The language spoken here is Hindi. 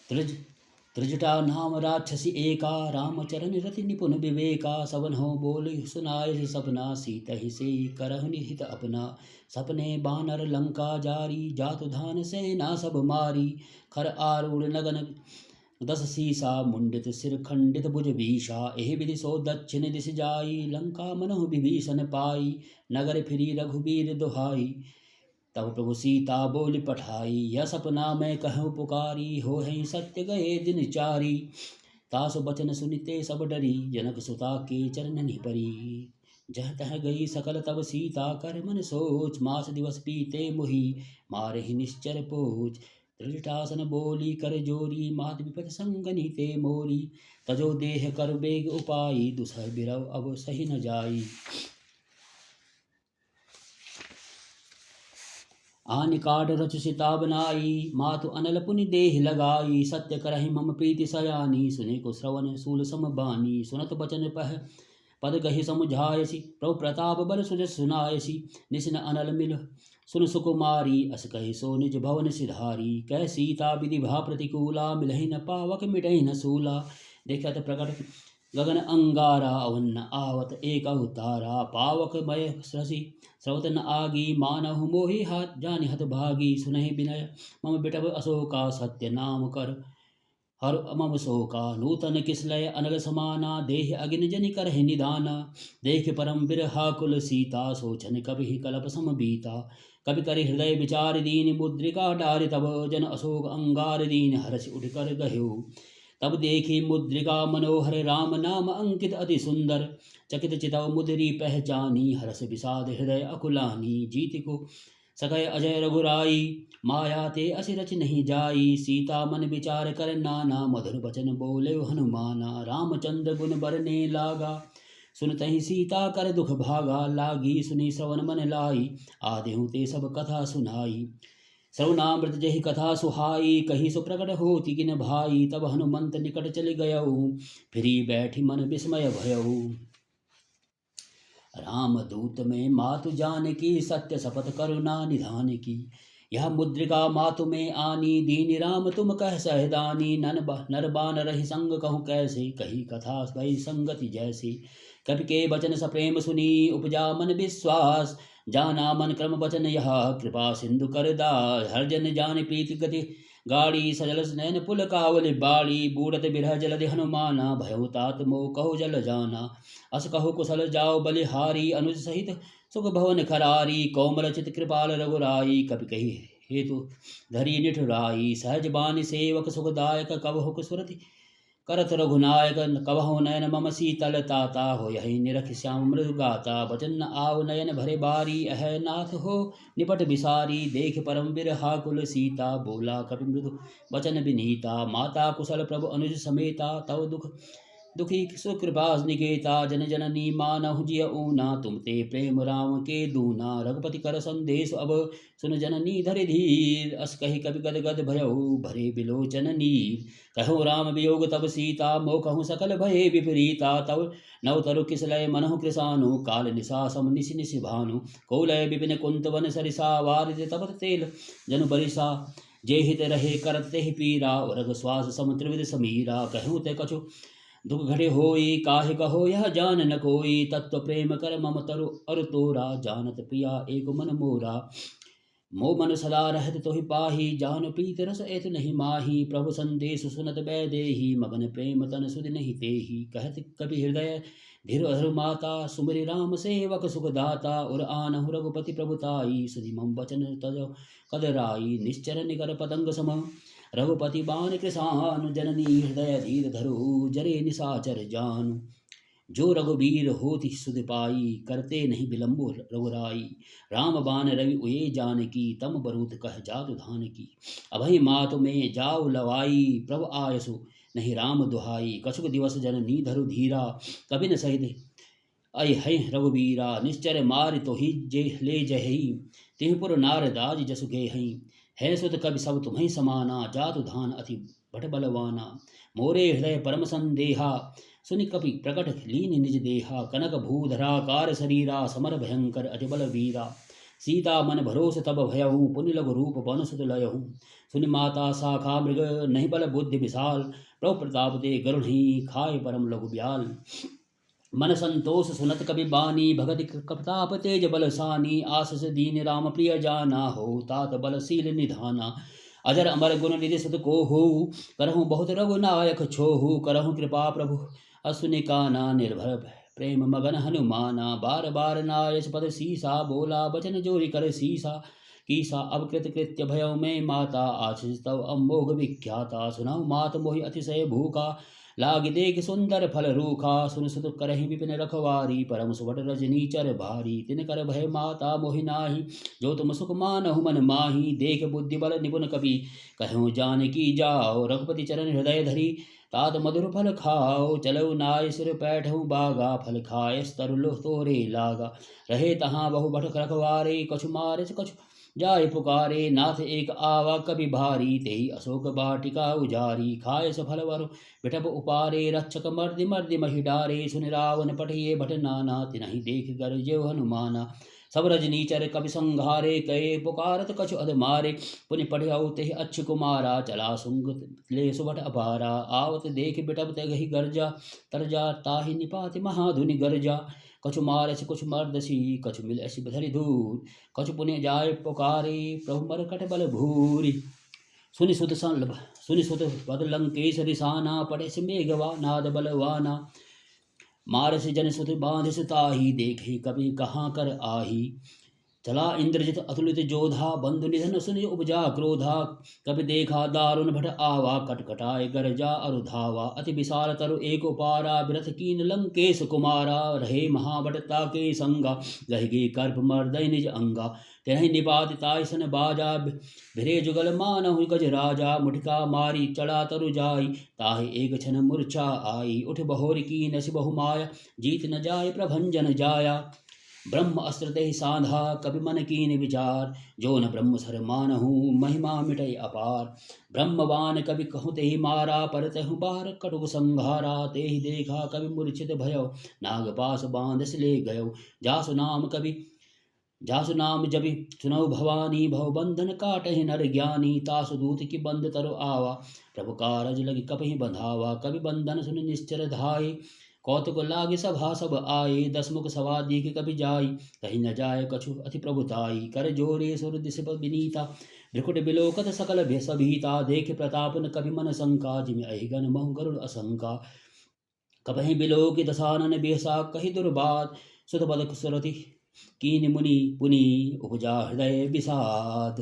त्रिज त्रिजटा नाम राक्षसी एका, रामचरण रति निपुण विवेका। सवन हो बोल सुनाय सपना, सीत ही से करहु निहित अपना। सपने बानर लंका जारी, जातु धान सेना सब मारी। खर आरूढ़ नगन 10 सीसा, मुंडित सिर खंडित भुज भीषा। एहि विधि सो दक्षिण दिश जाई, लंका मनहु विभीषण पाई। नगर फिरी रघुबीर दुहाई, तब प्रभु सीता बोली पठाई। यह सपना मैं कहूँ पुकारी, हो है सत्य गए दिन चारी। तासु बचन सुनिते सब डरी, जनक सुता के चरण निपरी। जह तह गई सकल तब सीता, कर मन सोच मास दिवस पीते मुहि। मारे ही निश्चर पोच, त्रिजटासन बोली कर जोरी। मात विपत संगनि ते मोरी, तजो देह कर बेग उपाई। दुसह बिरव अब सही न जाई, आनि काट रचु सीता बनाई। मातु अनल पुनि देह लगाई, सत्य करहि मम प्रीति सयानी। सुने को श्रवण सूल सम बानी, सुनत बचन पह पद गहि समुझायसी। प्रभु प्रताप बल सुजस सुनायसी, निसिन अनल मिल सुन सुकुमारी। अस कहि सो निज भवन सिधारी, कह सीता विधि भा प्रतिकूला। मिलहि न पावक मिटहि न सूला, देखत प्रकट गगन अंगारा। अवन आवत एक अवतारा, पावक मय शशि स्रवत न आगी। मानहु मोहि हाथ जानि हत भागी, सुनहि विनय मम बिटव अशोका। सत्य नाम कर हर मम शोका, नूतन किसलय अनल समाना। देह अगिन जनि करहि निदाना, देख परम बिरहा कुल सीता। सोचन कभी कलप सम बीता, कवि करि हृदय विचार दीन। मुद्रिका डारि तब जन अशोक अंगार दीन। हर्ष उठ कर गह्यो तब देखी मुद्रिका मनोहर। राम नाम अंकित अति सुंदर, चकित चितव मुद्री पहचानी। हर्ष विषाद हृदय अकुलानी, जीत को सकय अजय रघुराई। माया ते असि रच नहीं जाई, सीता मन विचार कर नाना। मधुर बचन बोले हनुमाना, रामचंद्र गुण बरने लागा। सुनतहि सीता कर दुख भागा, लागी सुनी श्रवण मन लाई। आदेहु ते सब कथा सुनाई, श्रवणामृत जहि कथा सुहाई। कही सो प्रकट होति किन भाई, तब हनुमंत निकट चले गयऊ। फिरी बैठी मन विस्मय भयऊ, राम दूत में मातु जानकी। सत्य शपथ करुणा निधान की, यह मुद्रिका मातु में आनी। दीन राम तुम कह सहदानी, नर बान रही संग कहूँ कैसे। कही कथा भई संगति जैसी, कवि के वचन सप्रेम सुनी। उपजा मन विश्वास, जाना मन क्रम वचन यह। कृपा सिंधु कर दास, हर जन जान प्रीति गति गाड़ी। सजल नैन पुल कावल बाड़ी, बूढ़त बिरह जलधि हनुमाना। भयउ तात मोह कहो जल जाना, अस कहो कुशल जाओ बलिहारी। अनुज सहित सुख भवन खरारी, कोमल चित कृपाल रघुराई। कपि कही हेतु धरी निठुराई, सहज बानी सेवक सुखदायक। कबहुक सुरति करत रघुनायक, कबहु नयन मम शीतल ताता। हो यही निरख श्याम मृदु गाता, वचन न आव नयन भरे बारी। अह नाथ हो निपट बिसारी, देख परम बिरहा कुल सीता। बोला कपि मृदु वचन विनीता, माता कुशल प्रभु अनुज समेता। तव दुखी सुकृपास निकेता, जन जननी मानहु जिय ऊना। तुम ते प्रेम राम के दूना, रघुपति कर संदेश अब सुन जननी धरि धीर। अस कही कवि गद गद भयउ भरे बिलोचन नीर। कहो राम वियोग तब सीता, मोह कहूँ सकल भये विपरीता। तब नव तरु किसलय मनहु कृसानु, काल निशा सम निशि निशि भानु। कोलय विपिन कुंत वन सरिसा, वारित तपत तेल जनु बरिसा। जे हित रहे करत तेहि पीरा, उरग श्वास सम त्रिविध समीरा। कहूँ ते कछु दुख घटे होई, काहे कहो यह जान न कोई। तत्व प्रेम कर मम तरु अरु तोरा, जानत प्रिया एक मन मोरा। मो मन सदा रहत तोहि पाही, जान प्रीत रस एत नहीं माही। प्रभु संदेश सुनत बैदेही, मगन प्रेम तन सुध नहीं तेही। कहत कपि हृदय धीर हरु माता, सुमरि राम सेवक सुखदाता। उर आनहु रघुपति प्रभुताई, सुधि मम वचन तज कदराई। निश्चर निकर पतंग सम रघुपति बाण कृसान, जननी हृदय धीर धरु जरे निशाचर जानु। जो रघुबीर होति सुध पाई, करते नहीं विलंबो रघुराई। राम बाण रवि उये जानकी, तम बरूत कह जातु धान की। अभय मातु में जाऊ लवाई, प्रभु आयसु नहीं राम दुहाई। कछुक दिवस जननी धरु धीरा, कभी न सहित अय है रघुबीरा। निश्चर मार तो ही जे ले जही, तिहपुर नारदाज जसु गे हई। है सुत कवि सब तुम्हें समाना, जातु धान अति भट बलवाना। मोरे हृदय परम संदेहा, सुनि कपि प्रकट लीन निज देहा। कनक भूधरा कार शरीरा, समर भयंकर अति बल वीरा। सीता मन भरोस तब भयहु, पुनि लघु रूप बन सुत लयहु। सुनि माता शाखा मृग, नहीं बल बुद्धि विशाल, प्रभु प्रताप ते गरुड़ ही, खाए परम लघु ब्याल। मन संतोष सुनत कबि बानी, भगति प्रताप तेज बलसानी। आशीष दीन राम प्रिय जाना हो, तात बलशील निधाना। अजर अमर गुण निधि सुत को हो, करहु बहुत रघुनायक छोहु। करहु कृपा प्रभु असुनि काना, निर्भर प्रेम मगन हनुमाना। बार बार नायस पद सीसा, बोला बचन जोरी कर सीसा। कीसा अब कृत कृत्य भयो में माता, आशीष तव अमोघ विख्याता। सुनाऊ मात मोहि अतिशय भूखा, लाग देख सुंदर फल रूखा। सुन सुत करहि विपिन रखवारी, परम सुभट रजनी चर भारी। तिन कर भय माता मोहि नाही, जो तुम सुख मानहु मन माही। देख बुद्धि बल निपुण कपि, कहूँ जानकी जाओ। रघुपति चरण हृदय धरी, तात मधुर फल खाओ। चलो नाय सिर पैठहु बागा, फल खाए तरुल तोरे लागा। रहे तहाँ बहु भट रखवारे, कछु मारे कछु जाय पुकारे। नाथ एक आवा कभी भारी, तेहि अशोक वाटिका उजारी। खाए सफल वर बिटप उपारे, रक्षक मर्दि मर्दि महि डारे। सुन रावण पठिए भट नाना, तिनहि देख गरजेउ हनुमाना। सब रजनीचर कवि संघारे, कहे पुकारत कछु अध मारे। पुनि पढ़ियाउ तेहि अच्छ कुमारा, चला सुंग ले सुभट अपारा। आवत देख बिटप तेहि गर्जा, तरजा ताहि निपाति महाधुनि गर्जा। कछु मारसि कुछ मर्दसी, कछु मिलसि बधरि दूर। कछु पुनि जाय पुकारे, प्रभु मरकट बल भूरि। सुनि सुत पद लंकेश रिसाना, पढ़े से मेघवा नाद बलवाना। मारस जन सुत बांध सुताही, देखे कभी कहाँ कर आही। चला इंद्रजित अतुलित जोधा, बंधु निधन सुनि उपजा क्रोधा। कभी देखा दारुण भट आवा, कटकटाए गरजा अरुधावा। अति विशाल तरु एक उपारा, बिरथ कीन लंकेश कुमारा। रहे महाबटता के संगा, गहगे कर्प मर्दय निज अंगा। तिन्हि निपातिताय सन बाजा, भिरे जुगल मानहु गज राजा। मुठिका मारी चढ़ा तरु जाई, ताहि एक क्षण मूर्छा आई। उठ बहोरी कीन सि बहु माया, जीत न जाय प्रभंजन जाया। ब्रह्म अस्त्र ते साधा, कपि मन कीन विचार। जो न ब्रह्म सर मानहु, महिमा मिटै अपार। ब्रह्मवान कवि कहु तेहि मारा, परतहु बार कटुक संघारा। तेहि देखा कवि मूर्छित भयो, नागपाश बांधस ले गयो। जासु नाम जबि सुनौ भवानी, भव बंधन काटहि नर ज्ञानी। तासु दूत की बंद तरु आवा, प्रभु कारज लगी कपहि बंधावा। कवि बंधन सुनि निश्चर धाय, कौतुक लागे सभा सब आए। दसमुख सवा दीख कपि जाई, कहीं न जाय कछु अति प्रभुताई। कर जोरे सुर दिश विनीता, भ्रिकुट बिलोकत सकल सभीता। देख प्रताप न कपि मन शंका, जिमि अहिगन महु गरुड़ असंका। कपहि बिलोक दसानन बेसा, कहि दुर्बात सुत पद सुरति। कीन मुनि पुनि उपजा हृदय विषाद।